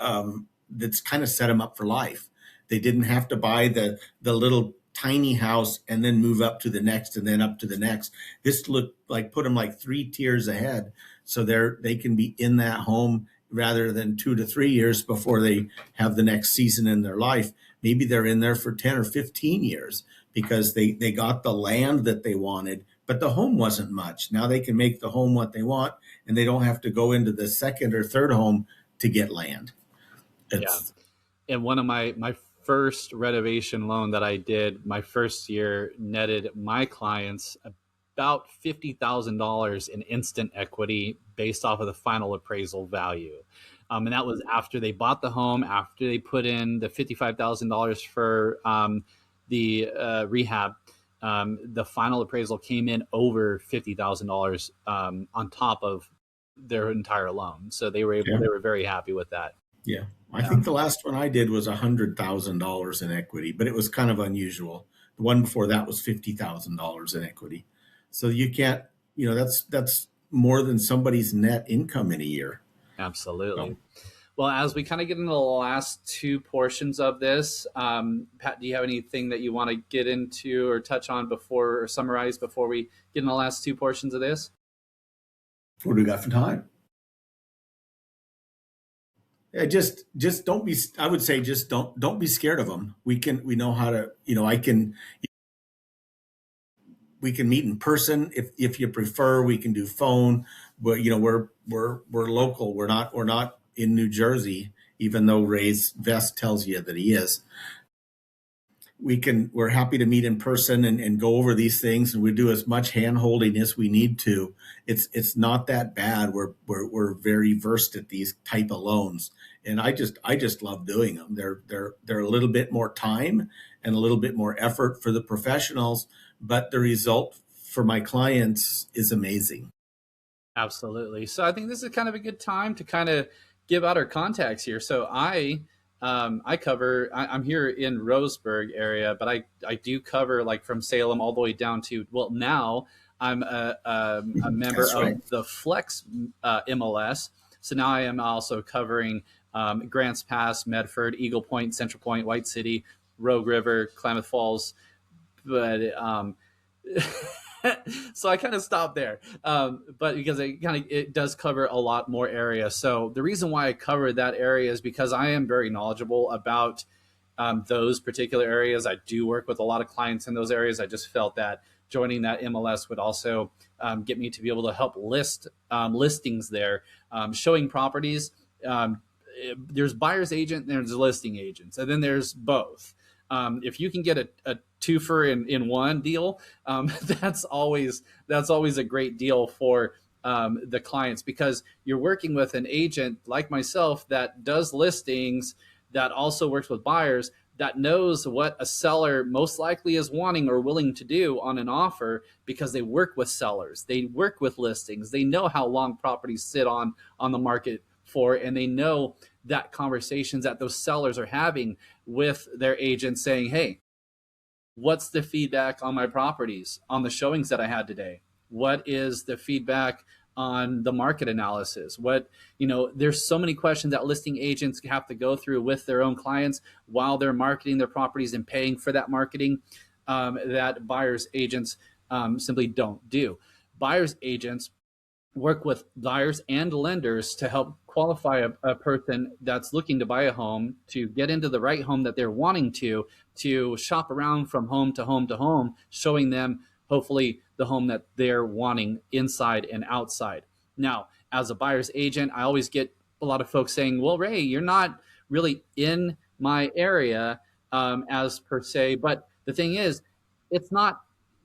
kind of set them up for life. They didn't have to buy the little tiny house and then move up to the next and then up to the next. This looked like put them like 3 tiers ahead, so they can be in that home rather than 2 to 3 years before they have the next season in their life. Maybe they're in there for 10 or 15 years because they got the land that they wanted, but the home wasn't much. Now they can make the home what they want, and they don't have to go into the second or third home to get land. Yeah. It's And one of my first renovation loan that I did my first year netted my clients about $50,000 in instant equity based off of the final appraisal value. And that was after they bought the home, after they put in the $55,000 for the rehab. The final appraisal came in over $50,000 on top of their entire loan. So yeah, they were very happy with that. yeah. I Yeah, think the last one I did was $100,000 in equity, but it was kind of unusual. The one before that was $50,000 in equity. So you can't, that's more than somebody's net income in a year. absolutely. So, Well, as we kind of get into the last two portions of this, Pat, do you have anything that you want to get into or touch on before or summarize before we get in the last two portions of this? what do we got for time? Yeah, just don't be. I would say just don't be scared of them. We know how to. We can meet in person if you prefer. We can do phone, but we're local. We're not in New Jersey, even though Ray's vest tells you that he is. We're happy to meet in person and go over these things, and we do as much hand holding as we need to. It's not that bad. We're very versed at these type of loans, and I just love doing them. They're a little bit more time and a little bit more effort for the professionals, but the result for my clients is amazing. Absolutely. So I think this is kind of a good time to kind of give out our contacts here. So I cover. I'm here in Roseburg area, but I do cover like from Salem all the way down to, well, now I'm a member That's of right. the Flex MLS. So now I am also covering Grants Pass, Medford, Eagle Point, Central Point, White City, Rogue River, Klamath Falls, but so I kind of stopped there, but because it does cover a lot more area. So the reason why I cover that area is because I am very knowledgeable about those particular areas. I do work with a lot of clients in those areas. I just felt that joining that MLS would also get me to be able to help list listings there, showing properties. There's buyer's agent, there's listing agents, and then there's both. If you can get a twofer in one deal, that's always a great deal for the clients, because you're working with an agent like myself that does listings, that also works with buyers, that knows what a seller most likely is wanting or willing to do on an offer, because they work with sellers, they work with listings, they know how long properties sit on the market for, and they know that conversations that those sellers are having with their agents saying, hey, what's the feedback on my properties on the showings that I had today? What is the feedback on the market analysis? There's so many questions that listing agents have to go through with their own clients while they're marketing their properties and paying for that marketing, that buyers agents simply don't do. Buyers agents work with buyers and lenders to help qualify a person that's looking to buy a home, to get into the right home that they're wanting to shop around from home to home to home, showing them hopefully the home that they're wanting inside and outside. Now, as a buyer's agent, I always get a lot of folks saying, well, Ray, you're not really in my area as per se. But the thing is, it's not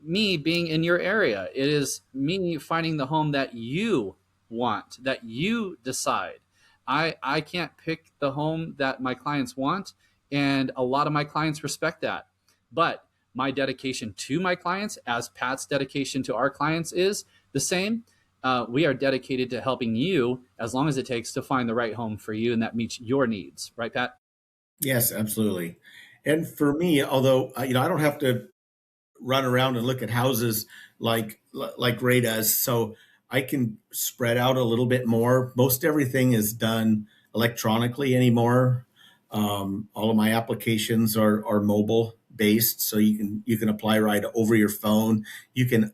me being in your area. It is me finding the home that you want, that you decide. I can't pick the home that my clients want, and a lot of my clients respect that. But my dedication to my clients, as Pat's dedication to our clients is the same. We are dedicated to helping you as long as it takes to find the right home for you and that meets your needs. Right, Pat? Yes, absolutely. And for me, although I don't have to run around and look at houses like Ray does, so I can spread out a little bit more. Most everything is done electronically anymore. All of my applications are mobile based, so you can apply right over your phone. You can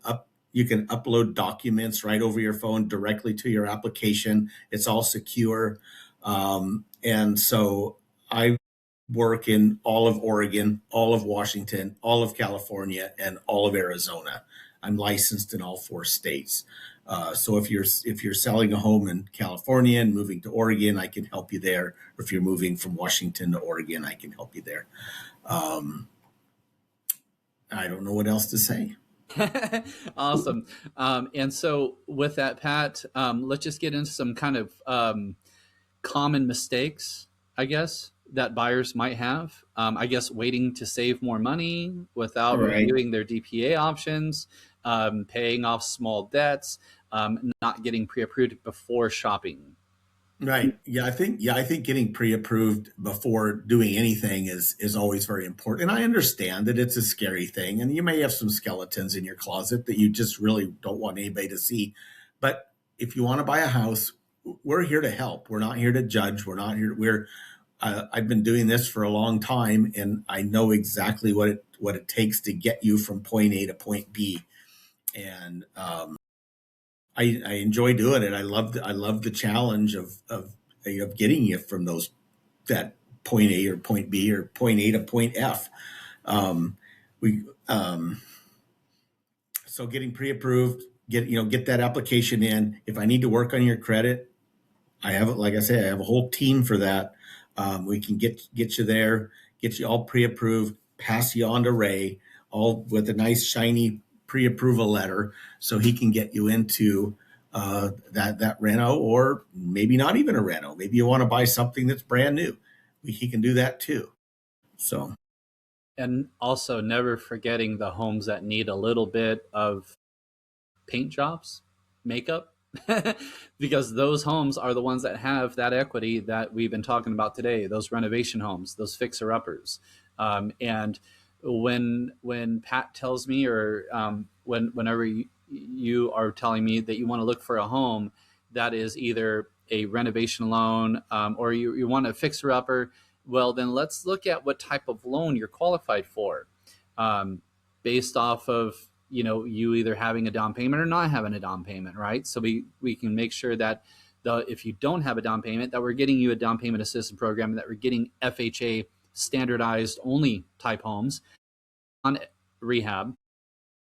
upload documents right over your phone directly to your application. It's all secure, and so I work in all of Oregon, all of Washington, all of California, and all of Arizona. I'm licensed in all four states. So if you're selling a home in California and moving to Oregon, I can help you there. Or if you're moving from Washington to Oregon, I can help you there. Um, I don't know what else to say. Awesome. And so with that, Pat, let's just get into some kind of common mistakes, I guess, that buyers might have. I guess waiting to save more money All without right. reviewing their DPA options, paying off small debts, not getting pre-approved before shopping. Right. Yeah, I think getting pre-approved before doing anything is always very important. And I understand that it's a scary thing and you may have some skeletons in your closet that you just really don't want anybody to see. But if you want to buy a house, we're here to help. We're not here to judge. We're not here. I've been doing this for a long time and I know exactly what it takes to get you from point A to point B. And I enjoy doing it. I love the challenge of getting you from that point A or point B or point A to point F. Um, we so getting pre-approved, get that application in. If I need to work on your credit, I have, like I say, I have a whole team for that. We can get you there, get you all pre-approved, pass you on to Ray, all with a nice shiny pre-approval letter, so he can get you into that reno, or maybe not even a reno. Maybe you want to buy something that's brand new. He can do that too. So And also never forgetting the homes that need a little bit of paint jobs, makeup, because those homes are the ones that have that equity that we've been talking about today. Those renovation homes, those fixer uppers, and when Pat tells me, or whenever you are telling me that you want to look for a home that is either a renovation loan, or you want a fixer upper, well, then let's look at what type of loan you're qualified for, um, based off of you either having a down payment or not having a down payment, right? So we can make sure that if you don't have a down payment, that we're getting you a down payment assistance program, that we're getting FHA standardized only type homes on rehab.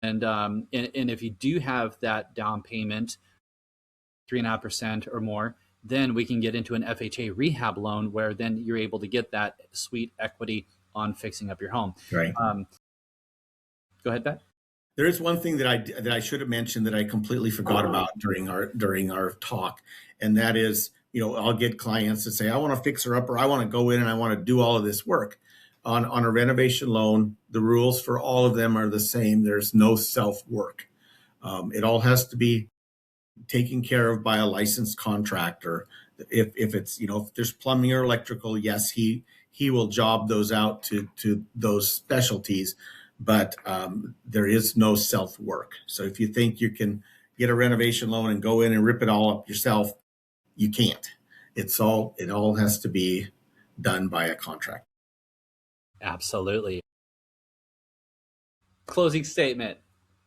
And if you do have that down payment, 3.5% or more, then we can get into an FHA rehab loan, where then you're able to get that sweet equity on fixing up your home. right. Go ahead, Pat. There is one thing that I should have mentioned that I completely forgot about during our talk, and that is, I'll get clients that say, I want to fix her up, or I want to go in and I want to do all of this work. On a renovation loan, the rules for all of them are the same. There's no self work. It all has to be taken care of by a licensed contractor. If it's, if there's plumbing or electrical, yes, he will job those out to those specialties, but there is no self work. So if you think you can get a renovation loan and go in and rip it all up yourself, you can't. It all has to be done by a contractor. Absolutely. Closing statement.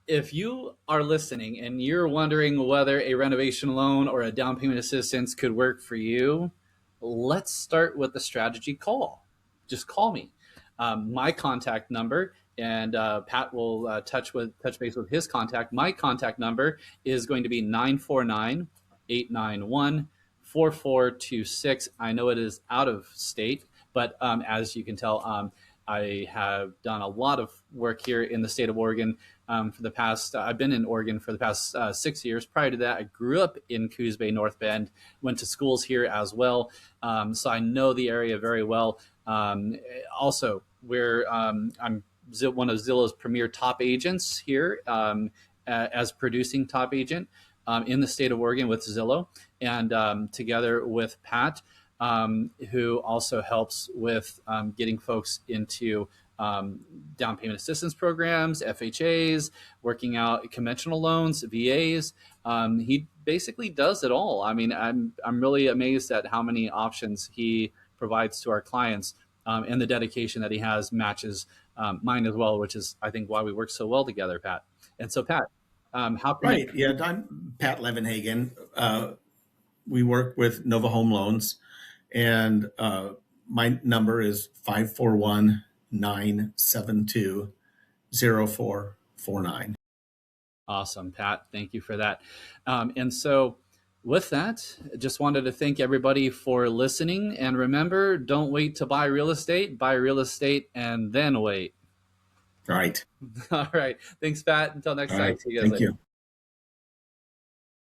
If you are listening and you're wondering whether a renovation loan or a down payment assistance could work for you, let's start with the strategy call. Just call me. My contact number, and Pat will touch base with his contact. My contact number is going to be 949-891-4426. I know it is out of state, but as you can tell, I have done a lot of work here in the state of Oregon for the past. I've been in Oregon for the past 6 years. Prior to that, I grew up in Coos Bay, North Bend. Went to schools here as well, so I know the area very well. Also, I'm one of Zillow's premier top agents here, as producing top agent in the state of Oregon with Zillow, and together with Pat, who also helps with getting folks into down payment assistance programs, FHAs, working out conventional loans, VAs. He basically does it all. I mean, I'm really amazed at how many options he provides to our clients, and the dedication that he has matches mine as well, which is, I think, why we work so well together, Pat. And so, Pat, how can Right. Yeah. I'm Pat Levenhagen. We work with Nova Home Loans, and my number is 541-972-0449. Awesome, Pat. Thank you for that. And so, with that, just wanted to thank everybody for listening. And remember, don't wait to buy real estate. Buy real estate and then wait. All right. All right. Thanks, Pat. Until next All time. right. See you guys Thank later. you.